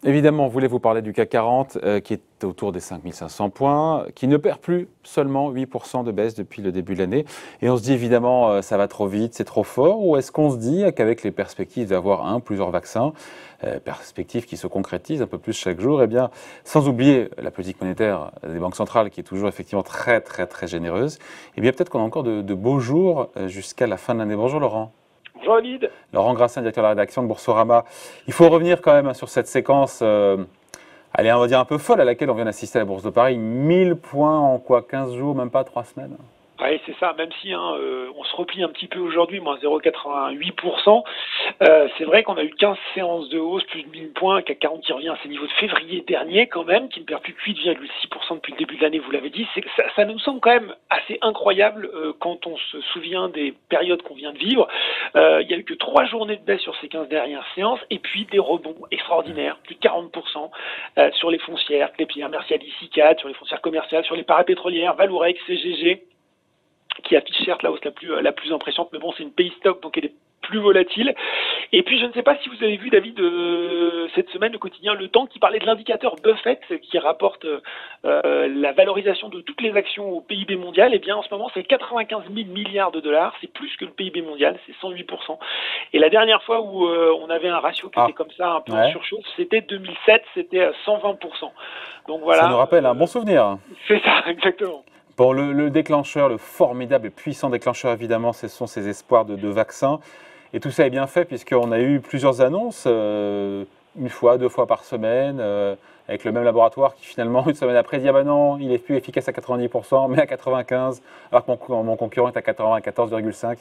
Évidemment, on voulait vous parler du CAC 40 qui est autour des 5500 points, qui ne perd plus seulement 8% de baisse depuis le début de l'année. Et on se dit évidemment, ça va trop vite, c'est trop fort, ou est-ce qu'on se dit qu'avec les perspectives d'avoir plusieurs vaccins, perspectives qui se concrétisent un peu plus chaque jour, eh bien, sans oublier la politique monétaire des banques centrales qui est toujours effectivement très généreuse, eh bien peut-être qu'on a encore de beaux jours jusqu'à la fin de l'année. Bonjour Laurent. Bonjour Walid. Laurent Grassin, directeur de la rédaction de Boursorama. Il faut revenir quand même sur cette séquence, allez, on va dire un peu folle à laquelle on vient d'assister à la Bourse de Paris. 1000 points en quoi, 15 jours, même pas 3 semaines? Oui, c'est ça, même si on se replie un petit peu aujourd'hui, moins 0,88%. C'est vrai qu'on a eu 15 séances de hausse, plus de 1000 points, CAC 40 qui revient à ses niveaux de février dernier quand même, qui ne perd plus que 8,6% depuis le début de l'année, vous l'avez dit. Ça nous semble quand même assez incroyable quand on se souvient des périodes qu'on vient de vivre. Il n'y a eu que 3 journées de baisse sur ces 15 dernières séances, et puis des rebonds extraordinaires, plus de 40% sur les foncières, Klépierre, Mercialys, Icade, sur les foncières commerciales, sur les parapétrolières, Valourec, CGG, qui affiche certes la hausse la plus impressionnante, mais bon, c'est une pays stock, donc elle est plus volatile. Et puis, je ne sais pas si vous avez vu, David, cette semaine, le quotidien Le Temps, qui parlait de l'indicateur Buffett, qui rapporte la valorisation de toutes les actions au PIB mondial. Eh bien, en ce moment, c'est 95 000 milliards de dollars. C'est plus que le PIB mondial, c'est 108%. Et la dernière fois où on avait un ratio qui était comme ça, un peu en surchauffe, c'était 2007, c'était 120%. Donc voilà. Ça nous rappelle un bon souvenir. C'est ça, exactement. Bon, le déclencheur, le formidable et puissant déclencheur, évidemment, ce sont ces espoirs de vaccins. Et tout ça est bien fait puisqu'on a eu plusieurs annonces, une fois, 2 fois par semaine, avec le même laboratoire qui finalement, une semaine après, dit « Ah ben non, il est plus efficace à 90%, mais à 95%, alors que mon concurrent est à 94,5%. »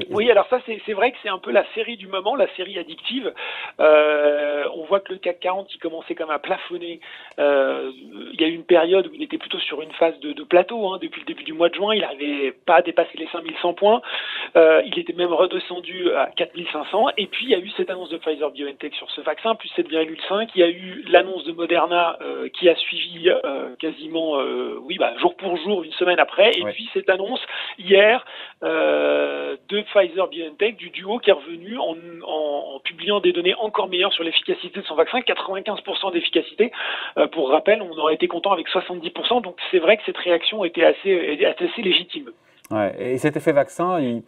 Oui, alors ça, c'est vrai que c'est un peu la série du moment, la série addictive. On voit que le CAC 40, qui commençait comme à plafonner, il y a eu une période où il était plutôt sur une phase de plateau. Depuis le début du mois de juin, il n'arrivait pas à dépasser les 5100 points. Il était même redescendu à 4500. Et puis, il y a eu cette annonce de Pfizer-BioNTech sur ce vaccin, plus 7,5. Il y a eu l'annonce de Moderna qui a suivi quasiment jour pour jour, une semaine après. Et puis, cette annonce hier de Pfizer-BioNTech, du duo qui est revenu en publiant des données encore meilleures sur l'efficacité de son vaccin, 95% d'efficacité. Pour rappel, on aurait été content avec 70%, donc c'est vrai que cette réaction était assez légitime. Ouais. Et cet effet vaccin, il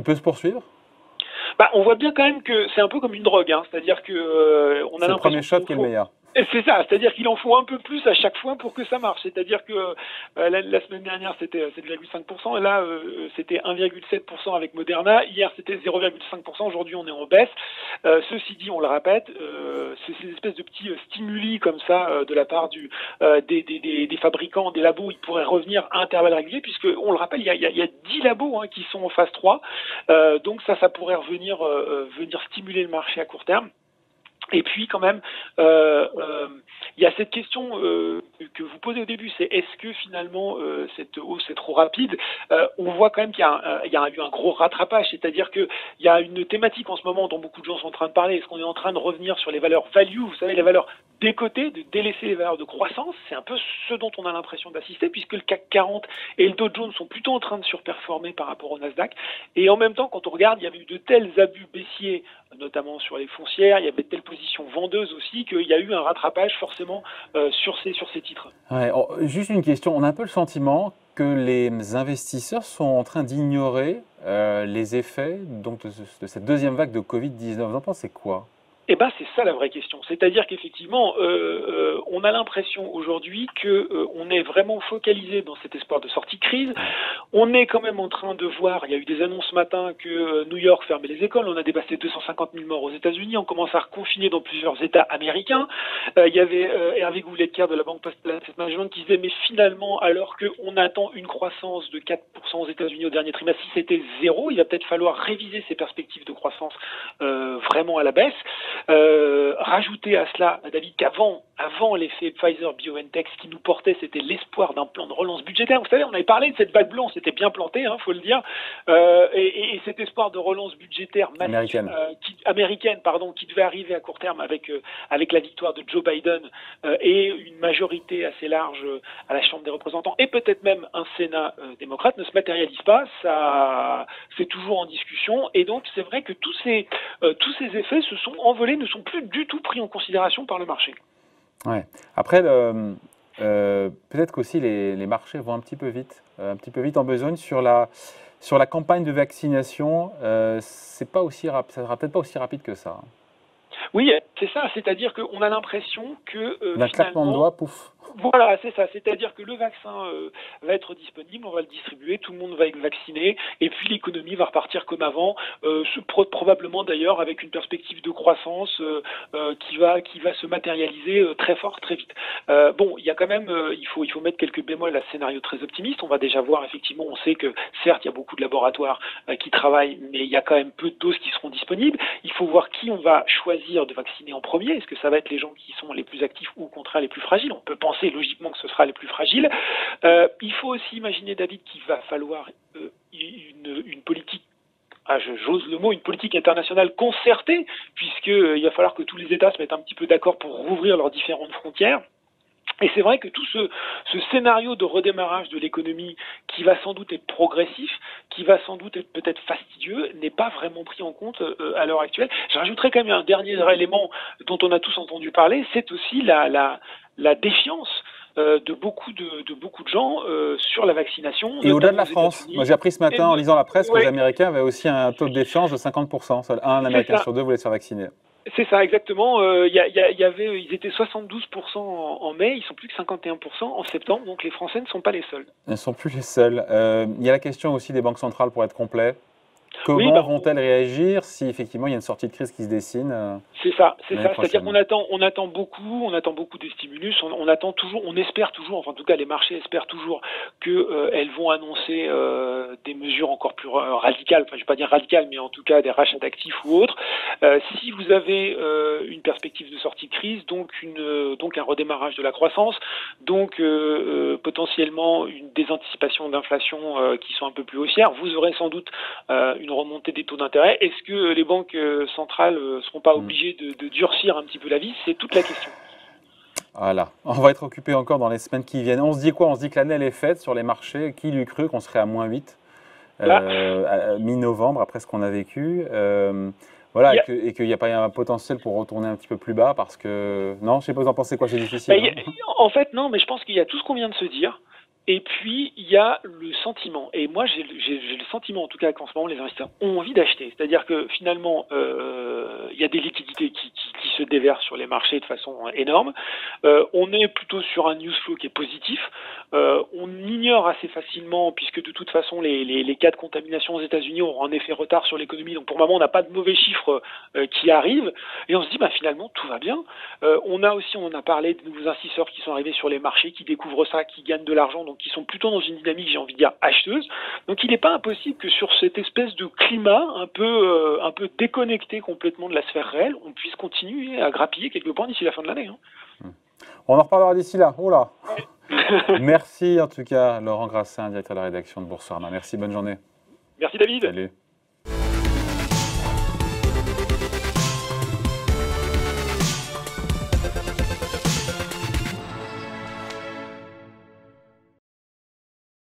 peut se poursuivre? On voit bien quand même que c'est un peu comme une drogue, c'est-à-dire que on a l'impression... C'est le premier shot qui est le meilleur. C'est ça, c'est-à-dire qu'il en faut un peu plus à chaque fois pour que ça marche. C'est-à-dire que la semaine dernière, c'était 7,5%, et là, c'était 1,7% avec Moderna. Hier, c'était 0,5%. Aujourd'hui, on est en baisse. Ceci dit, on le répète, c'est ces espèces de petits stimuli comme ça de la part des fabricants, des labos. Ils pourraient revenir à intervalles réguliers, puisque, on le rappelle, il y a 10 labos qui sont en phase 3. Donc ça pourrait venir stimuler le marché à court terme. Et puis quand même, il y a cette question que vous posez au début, c'est est-ce que finalement cette hausse est trop rapide? On voit quand même qu'il y a eu un gros rattrapage, c'est-à-dire qu'il y a une thématique en ce moment dont beaucoup de gens sont en train de parler. Est-ce qu'on est en train de revenir sur les valeurs value, vous savez, les valeurs décotées, de délaisser les valeurs de croissance? C'est un peu ce dont on a l'impression d'assister, puisque le CAC 40 et le Dow Jones sont plutôt en train de surperformer par rapport au Nasdaq. Et en même temps, quand on regarde, il y avait eu de tels abus baissiers, notamment sur les foncières, il y avait de telles positions vendeuses aussi, qu'il y a eu un rattrapage forcément sur ces titres. Ouais, juste une question, on a un peu le sentiment que les investisseurs sont en train d'ignorer les effets donc, de cette deuxième vague de Covid-19. Vous en pensez quoi? Eh ben, c'est ça la vraie question. C'est-à-dire qu'effectivement, on a l'impression aujourd'hui que on est vraiment focalisé dans cet espoir de sortie de crise. On est quand même en train de voir, il y a eu des annonces ce matin que New York fermait les écoles, on a dépassé 250 000 morts aux États-Unis, on commence à reconfiner dans plusieurs États américains. Il y avait Hervé Goulet-Kerr de la Banque Postale Asset Management qui disait, mais finalement, alors qu'on attend une croissance de 4% aux États-Unis au dernier trimestre, si c'était 0, il va peut-être falloir réviser ces perspectives de croissance vraiment à la baisse. Rajouter à cela, David, qu'avant avant l'effet Pfizer-BioNTech, ce qui nous portait, c'était l'espoir d'un plan de relance budgétaire. Vous savez, on avait parlé de cette vague bleue, on s'était bien planté, faut le dire, et cet espoir de relance budgétaire américaine, qui devait arriver à court terme avec la victoire de Joe Biden et une majorité assez large à la Chambre des représentants, et peut-être même un Sénat démocrate, ne se matérialise pas. Ça, c'est toujours en discussion, et donc c'est vrai que tous ces effets se sont envolés, ne sont plus du tout pris en considération par le marché. Ouais. Après, peut-être qu'aussi les marchés vont un petit peu vite en besogne sur la campagne de vaccination. Ça sera peut-être pas aussi rapide que ça. Oui, c'est ça. C'est-à-dire qu'on a l'impression que d'un claquement de doigts, pouf. Voilà, c'est ça. C'est-à-dire que le vaccin va être disponible, on va le distribuer, tout le monde va être vacciné, et puis l'économie va repartir comme avant, probablement d'ailleurs avec une perspective de croissance qui va se matérialiser très fort, très vite. Bon, il y a quand même, il faut mettre quelques bémols à ce scénario très optimiste. On va déjà voir, effectivement, on sait que certes, il y a beaucoup de laboratoires qui travaillent, mais il y a quand même peu de doses qui seront disponibles. Il faut voir qui on va choisir de vacciner en premier. Est-ce que ça va être les gens qui sont les plus actifs ou au contraire les plus fragiles? On peut penser logiquement que ce sera les plus fragiles. Il faut aussi imaginer, David, qu'il va falloir une politique, j'ose le mot, une politique internationale concertée, puisqu'il va falloir que tous les États se mettent un petit peu d'accord pour rouvrir leurs différentes frontières. Et c'est vrai que tout ce scénario de redémarrage de l'économie, qui va sans doute être progressif, qui va sans doute être peut-être fastidieux, n'est pas vraiment pris en compte à l'heure actuelle. Je rajouterais quand même un dernier élément dont on a tous entendu parler, c'est aussi la défiance de beaucoup de gens sur la vaccination. Et au-delà de la France, moi j'ai appris ce matin en lisant la presse que les Américains avaient aussi un taux de défiance de 50%. Seul un Américain sur deux voulait se faire vacciner. C'est ça, exactement. Ils étaient 72% en mai, ils sont plus que 51% en septembre, donc les Français ne sont pas les seuls. Ils ne sont plus les seuls. Il y a la question aussi des banques centrales, pour être complet. Comment vont-elles réagir si effectivement il y a une sortie de crise qui se dessine C'est ça. C'est-à-dire qu'on attend beaucoup des stimulus. On espère toujours, enfin en tout cas les marchés espèrent toujours qu'elles vont annoncer des mesures encore plus radicales. Enfin je ne vais pas dire radicales, mais en tout cas des rachats d'actifs ou autres. Si vous avez une perspective de sortie de crise, donc un redémarrage de la croissance, donc potentiellement des anticipations d'inflation qui sont un peu plus haussières, vous aurez sans doute une remontée des taux d'intérêt. Est-ce que les banques centrales ne seront pas obligées de durcir un petit peu la vis? C'est toute la question. Voilà, on va être occupé encore dans les semaines qui viennent. On se dit quoi? On se dit que l'année elle est faite sur les marchés. Qui l'eût cru qu'on serait à -8 mi-novembre après ce qu'on a vécu voilà, et qu'il n'y a pas un potentiel pour retourner un petit peu plus bas parce que... Non, je ne sais pas, vous en pensez quoi? C'est difficile. En fait, non, mais je pense qu'il y a tout ce qu'on vient de se dire. Et puis, il y a le sentiment. Et moi, j'ai le sentiment, en tout cas, qu'en ce moment, les investisseurs ont envie d'acheter. C'est-à-dire que, finalement, il y a des liquidités qui se déversent sur les marchés de façon énorme. On est plutôt sur un news flow qui est positif. On ignore assez facilement, puisque de toute façon, les cas de contamination aux États-Unis ont un effet retard sur l'économie. Donc, pour le moment, on n'a pas de mauvais chiffres qui arrivent. Et on se dit, finalement, tout va bien. On a parlé de nouveaux investisseurs qui sont arrivés sur les marchés, qui découvrent ça, qui gagnent de l'argent, donc qui sont plutôt dans une dynamique, j'ai envie de dire, acheteuse. Donc il n'est pas impossible que sur cette espèce de climat un peu déconnecté complètement de la sphère réelle, on puisse continuer à grappiller quelques points d'ici la fin de l'année. On en reparlera d'ici là. Oh là. Merci en tout cas Laurent Grassin, directeur de la rédaction de Boursorama. Merci, bonne journée. Merci David. Salut.